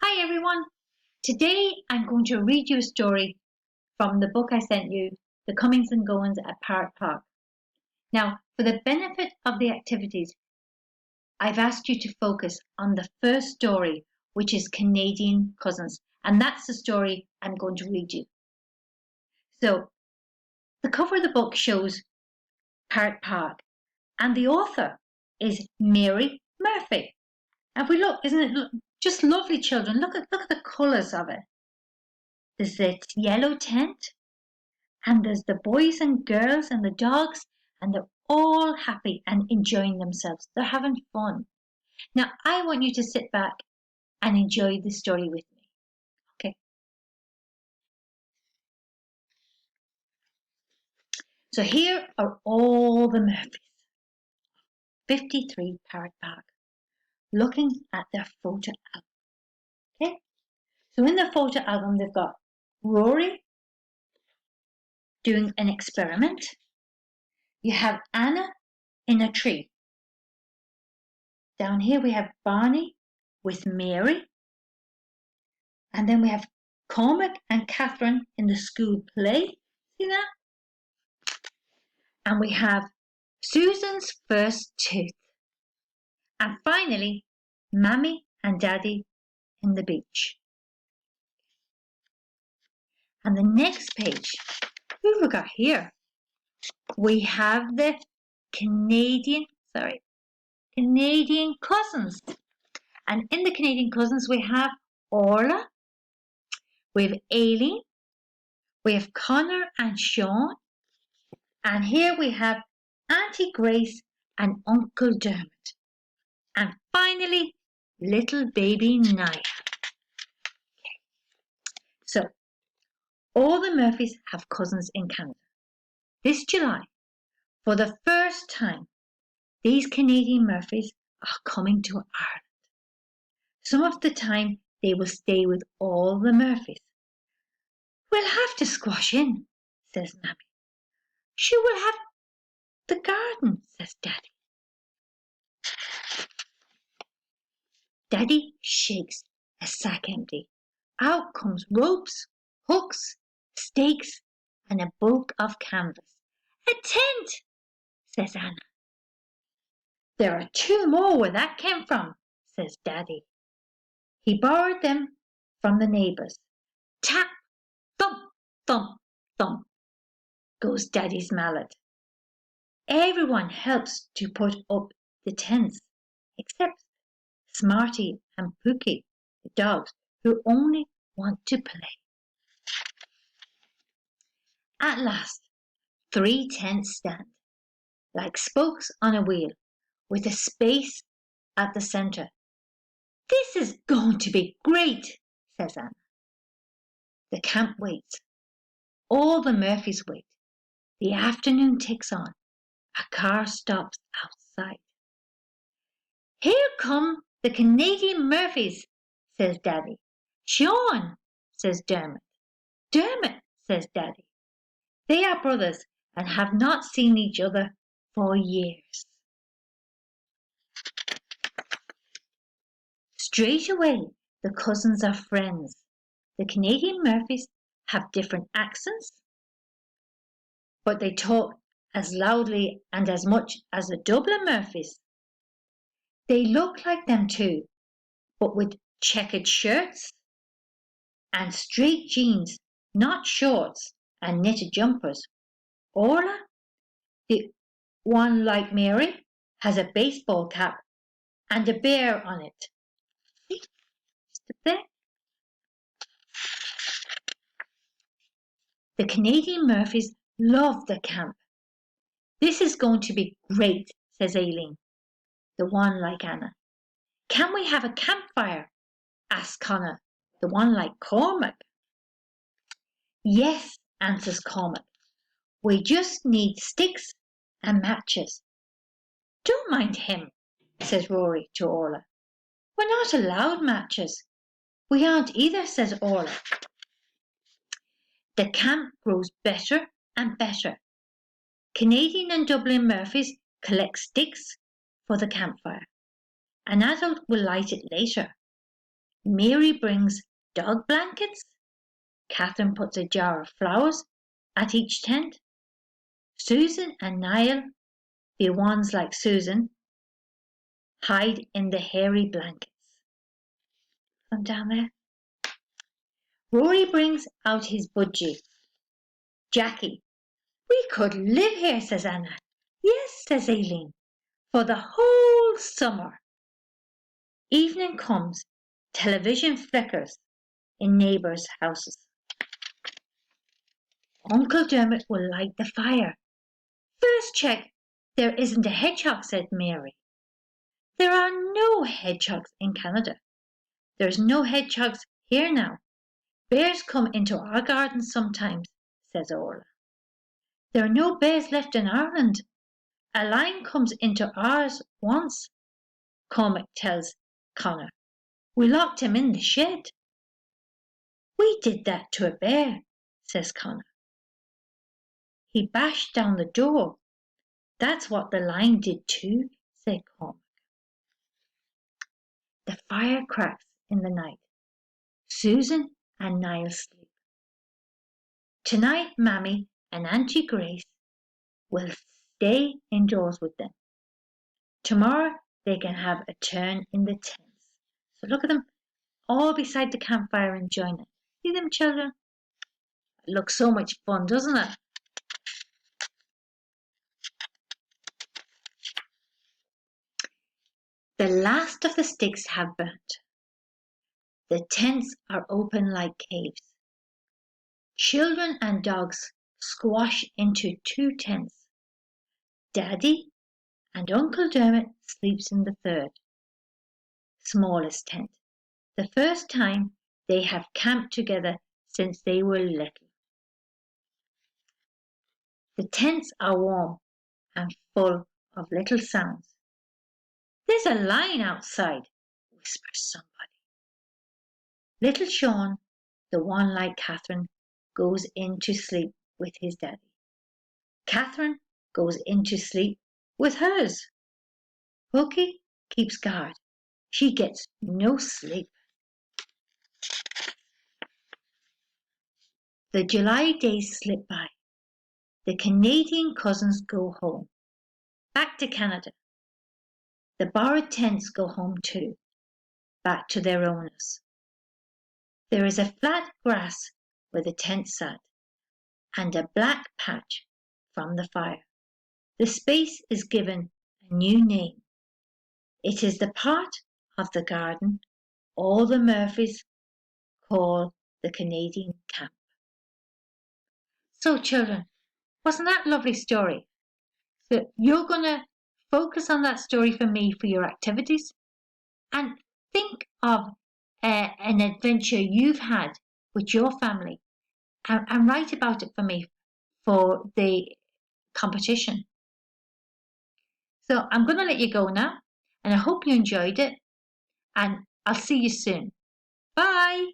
Hi everyone! Today I'm going to read you a story from the book I sent you, The Comings and Goings at Parrot Park. Now, for the benefit of the activities, I've asked you to focus on the first story, which is Canadian Cousins, and that's the story I'm going to read you. So, the cover of the book shows Parrot Park, and the author is Mary Murphy. And if we look, isn't it just lovely, children? Look at the colours of it. There's the yellow tent, and there's the boys and girls and the dogs, and they're all happy and enjoying themselves. They're having fun. Now, I want you to sit back and enjoy the story with me. Okay. So here are all the Murphys, 53 Parrot Park, looking at their photo album. Okay. So in the photo album, they've got Rory doing an experiment. You have Anna in a tree. Down here we have Barney with Mary. And then we have Cormac and Catherine in the school play. See that? And we have Susan's first tooth. And finally, Mammy and Daddy in the beach. And the next page, who have we got here? We have the Canadian Cousins. And in the Canadian Cousins, we have Orla, we have Aileen, we have Connor and Sean, and here we have Auntie Grace and Uncle Dermot. And finally, little baby Naya. So, all the Murphys have cousins in Canada. This July, for the first time, these Canadian Murphys are coming to Ireland. Some of the time, they will stay with all the Murphys. We'll have to squash in, says Mammy. She will have the garden, says Daddy. Daddy shakes a sack empty. Out comes ropes, hooks, stakes, and a bulk of canvas. A tent, says Anna. There are two more where that came from, says Daddy. He borrowed them from the neighbours. Tap, thump, thump, thump, goes Daddy's mallet. Everyone helps to put up the tents, except Smarty and Pookie, the dogs, who only want to play. At last, 3 tents stand, like spokes on a wheel, with a space at the centre. This is going to be great, says Anna. The camp waits. All the Murphys wait. The afternoon ticks on. A car stops outside. Here come the Canadian Murphys, says Daddy. Sean, says Dermot. Dermot, says Daddy. They are brothers and have not seen each other for years. Straight away, the cousins are friends. The Canadian Murphys have different accents, but they talk as loudly and as much as the Dublin Murphys. They look like them too, but with checkered shirts and straight jeans, not shorts, and knitted jumpers. Orla, the one like Mary, has a baseball cap and a bear on it. See? There. The Canadian Murphys love the camp. This is going to be great, says Aileen, the one like Anna. Can we have a campfire? Asks Connor, the one like Cormac. Yes, answers Cormac. We just need sticks and matches. Don't mind him, says Rory to Orla. We're not allowed matches. We aren't either, says Orla. The camp grows better and better. Canadian and Dublin Murphys collect sticks for the campfire. An adult will light it later. Mary brings dog blankets. Catherine puts a jar of flowers at each tent. Susan and Niall, the ones like Susan, hide in the hairy blankets. From down there. Rory brings out his budgie. Jackie, we could live here, says Anna. Yes, says Aileen, for the whole summer. Evening comes, television flickers in neighbours' houses. Uncle Dermot will light the fire. First check there isn't a hedgehog, said Mary. There are no hedgehogs in Canada. There's no hedgehogs here now. Bears come into our garden sometimes, says Orla. There are no bears left in Ireland. A lion comes into ours once, Cormac tells Connor. We locked him in the shed. We did that to a bear, says Connor. He bashed down the door. That's what the lion did too, said Cormac. The fire cracks in the night. Susan and Niall sleep. Tonight, Mammy and Auntie Grace will stay indoors with them. Tomorrow they can have a turn in the tents. So look at them all beside the campfire enjoying it. See them, children? It looks so much fun, doesn't it? The last of the sticks have burnt. The tents are open like caves. Children and dogs squash into 2 tents. Daddy and Uncle Dermot sleeps in the 3rd, smallest tent. The first time they have camped together since they were little. The tents are warm and full of little sounds. There's a lion outside, whispers somebody. Little Sean, the one like Catherine, goes in to sleep with his daddy. Catherine goes in to sleep with hers. Hooky keeps guard. She gets no sleep. The July days slip by. The Canadian cousins go home. Back to Canada. The borrowed tents go home too. Back to their owners. There is a flat grass where the tent sat, and a black patch from the fire. The space is given a new name. It is the part of the garden all the Murphys call the Canadian camp. So children, wasn't that a lovely story? So you're going to focus on that story for me for your activities and think of an adventure you've had with your family and write about it for me for the competition. So I'm going to let you go now, and I hope you enjoyed it, and I'll see you soon. Bye.